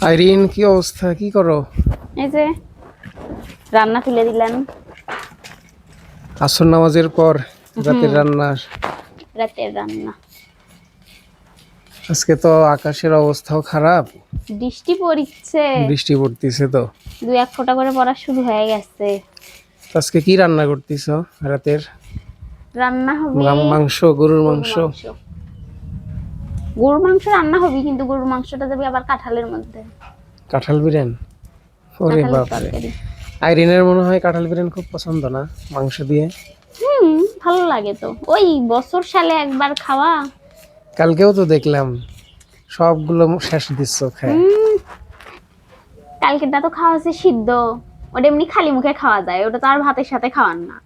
আইরিন, কি অবস্থা? কি করো? এই যে রান্না তুলে দিলাম। আসর নামাজের পর রাতের রাতের রান্না। আজকে তো আকাশের অবস্থাও খারাপ, বৃষ্টি পড়ছে, বৃষ্টি পড়তিছে তো। দুই এক ফোঁটা করে পড়া শুরু হয়ে গেছে। আজকে কি রান্না করতেছো রাতের? রান্না হবে মাংস, গরুর মাংস। গরুর মাংস রান্না হবে, কিন্তু গরুর মাংসটা যাবে আবার কাঁঠালের মধ্যে। কাঁঠাল বিরিয়ানি? ওরে কাঁঠালের বাপরে। তরকারি। আইরিনের মনে হয় কাঁঠাল বিরিয়ানি খুব পছন্দ না, মাংস দিয়ে। ভালো লাগে তো, ওই বছর সালে একবার খাওয়া। কালকেও তো দেখলাম সবগুলো শেষ দিচ্ছ খায়। কালকেরটা তো খাওয়া হচ্ছে সিদ্ধ, ওটা এমনি খালি মুখে খাওয়া যায়, ওটা তো আর ভাতের সাথে খাওয়ার না।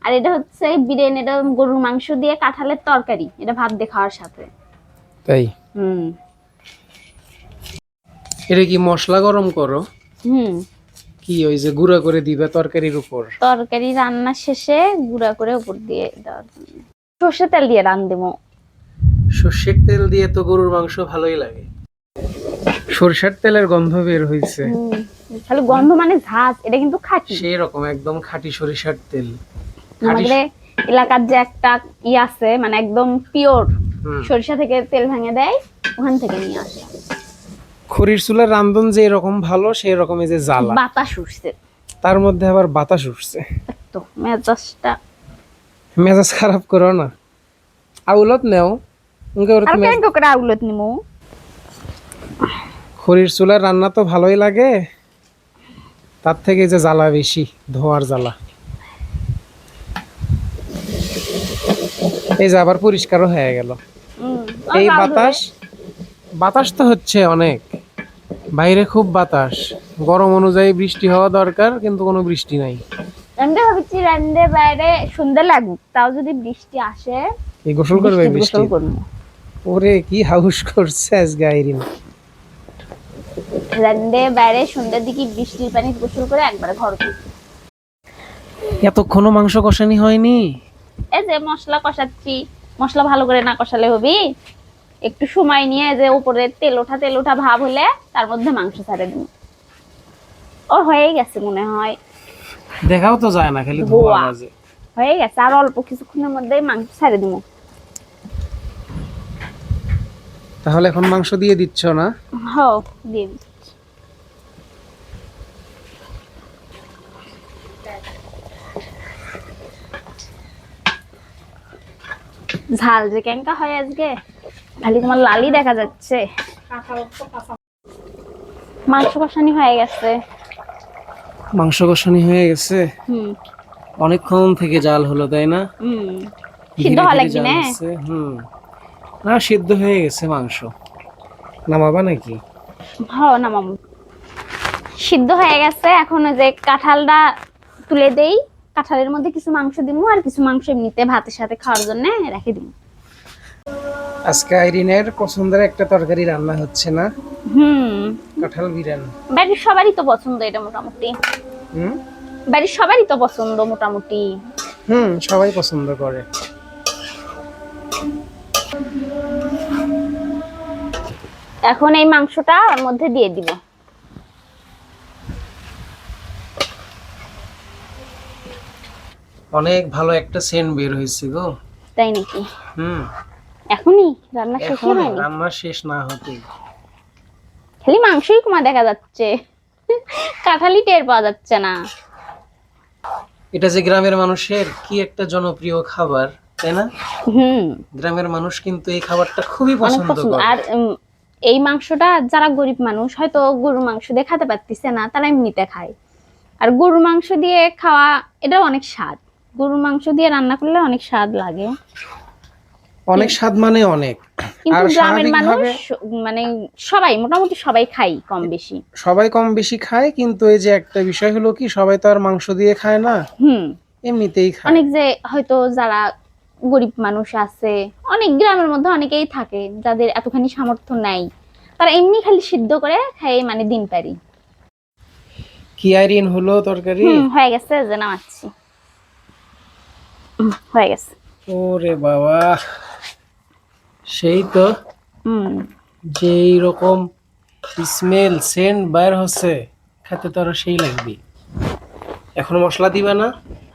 আর এটা হচ্ছে বিরিয়ানি, এটা গরুর মাংস দিয়ে কাঁঠালের তরকারি, এটা ভাত দিয়ে খাওয়ার সাথে। তাই? হুম এটা কি মশলা গরম করো? হুম কি ওই যে গুঁড়া করে দিবে তরকারির উপর? তরকারি রান্না শেষে গুঁড়া করে উপর দিয়ে দেওয়ার জন্য। সর্ষের তেল দিয়ে রান দেবো। সর্ষের তেল দিয়ে তো গরুর মাংস ভালোই লাগে। সরষের তেলের গন্ধ বের হইছে। খালি গন্ধ মানে ঝাঁজ, এটা কিন্তু খাঁটি। সেই রকম একদম খাঁটি সরিষার তেল। আমাদের এলাকার যে একটা আছে, মানে একদম পিওর সরিষা থেকে তেল ভেঙে দেয়, ওখান থেকে নিয়ে আসে। খড়ির চুলার রান্ধন যে এরকম ভালো, সেই রকম এই যে জ্বালা, বাতাস উঠছে, তার মধ্যে আবার বাতাস উঠছে। তো মেজাজটা। মেজাজ খারাপ করো না, আউলত নেও। আর কেন করে আউলত নিমু? খড়ির চুলার রান্না তো ভালোই লাগে, তার থেকে যে জ্বালা বেশি, ধোঁয়ার জ্বালা। এই যে আবার পরিষ্কারও হয়ে গেল। এই বাতাস তো হচ্ছে অনেক, বাইরে খুব বাতাস। গরম অনুযায়ী বৃষ্টি হওয়া দরকার, কিন্তু কোনো বৃষ্টি নাই। আমি ভাবছি রান্ডে বাইরে সুন্দর লাগুক, তাও যদি বৃষ্টি আসে এই গোসল করবে বৃষ্টি? করবো। ওরে কি হাউস করছে আজকে আইরিন। রান্ডে বাইরে সন্ধ্যার দিকে বৃষ্টির পানি গোসল করে একবারে ঘর তুলছি। এতক্ষণও মাংস কষানি হয়নি? এই যে মশলা কষাচ্ছি, মশলা ভালো করে না কষালে হবে, একটু সময় নিয়ে যে উপরে তেল ওঠা ভাব হলে তার মধ্যে মাংস ছাড়ে দিব। ও হয়ে গেছে মনে হয়, দেখাও তো যায় না, খালি ধোয়া বাজে। হয়ে গেছে, আর অল্প কিছুক্ষণের মধ্যে মাংস ছাড়ে দিব। তাহলে এখন মাংস দিয়ে দিচ্ছ না? হ্যাঁ, দিয়ে দিচ্ছি। ঝাল যে কেঙ্কা হয় আজকে, খালি তোমার লালি দেখা যাচ্ছে। মাংস কষানি হয়ে গেছে। মাংস কষানি হয়ে গেছে? অনেকক্ষণ থেকে জাল হলো, তাই না? সিদ্ধ হওয়া লাগবে না? না, সিদ্ধ হয়ে গেছে মাংস। নামাবা নাকি? হ্যাঁ, নামাবো। সিদ্ধ হয়ে গেছে, এখন ওই যে কাঁঠালটা তুলে দেই, কাঁঠালের মধ্যে কিছু মাংস দিব, আর কিছু মাংস এমনিতে ভাতের সাথে খাওয়ার জন্য রেখে দিব। আজকে আইরিনের পছন্দের একটা তরকারি রান্না হচ্ছে না? কাঁঠাল বিরিয়ানি। বাড়ির সবারই তো পছন্দ এটা মোটামুটি। বাড়ির সবারই তো পছন্দ মোটামুটি। সবাই পছন্দ করে। এখন এই মাংসটা ওর মধ্যে দিয়ে দিব। অনেক ভালো একটা সেন্ট বের হয়েছে গো। তাই নাকি? এখনই রান্না শেষ হয়নি? রান্না শেষ না হতেই খালি মাংসই কমা দেখা যাচ্ছে, কাঁঠালি টের পাওয়া যাচ্ছে না। এটা যে গ্রামের মানুষের কি একটা জনপ্রিয় খাবার, তাই না? গ্রামের মানুষ কিন্তু এই খাবারটা খুবই পছন্দ করে। আর এই মাংসটা যারা গরিব মানুষ হয়তো গরুর মাংস দিয়ে খেতে পারতেছে না, তারা এমনিতে খায়। আর গরুর মাংস দিয়ে খাওয়া, এটা অনেক স্বাদ। গরুর মাংস দিয়ে রান্না করলে অনেক স্বাদ লাগে। অনেক স্বাদ মানে অনেক। কিন্তু গ্রামের মানুষ মানে সবাই মোটামুটি সবাই খায় কম বেশি। সবাই কম বেশি খায়, কিন্তু এই যে একটা বিষয় হলো কি, সবাই তো আর মাংস দিয়ে খায় না, এমনিতেই খায়। অনেক যে হয়তো যারা গরিব মানুষ আছে, অনেক গ্রামের মধ্যে অনেকেই থাকে যাদের এতখানি সামর্থ্য নাই, তারা এমনি খালি সিদ্ধ করে খায়, মানে দিন পারি। কি আইরিন, হলো তরকারি? হয়ে গেছে, যে নামাচ্ছি। হয়ে গেছে। ওরে বাবা, সেই তো যেই রকম স্মেল সেন্ট বাইর হচ্ছে, খেতে তো আরো সেই লাগবে। এখন মশলা দিবা না?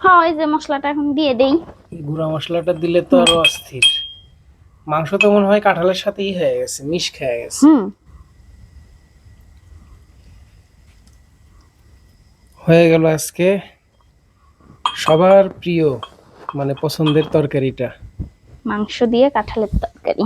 হ্যাঁ, ওই যে মশলাটা এখন দিয়ে দেই। এই গুঁড়া মশলাটা দিলে তো আরো অস্থির। মাংস তো মনে হয় কাঁঠালের সাথেই হয়ে গেছে, মিশ খেয়ে গেছে। হুম। হয়ে গেল আজকে সবার প্রিয়, মানে পছন্দের তরকারিটা। মাংস দিয়ে কাঁঠালের তরকারি।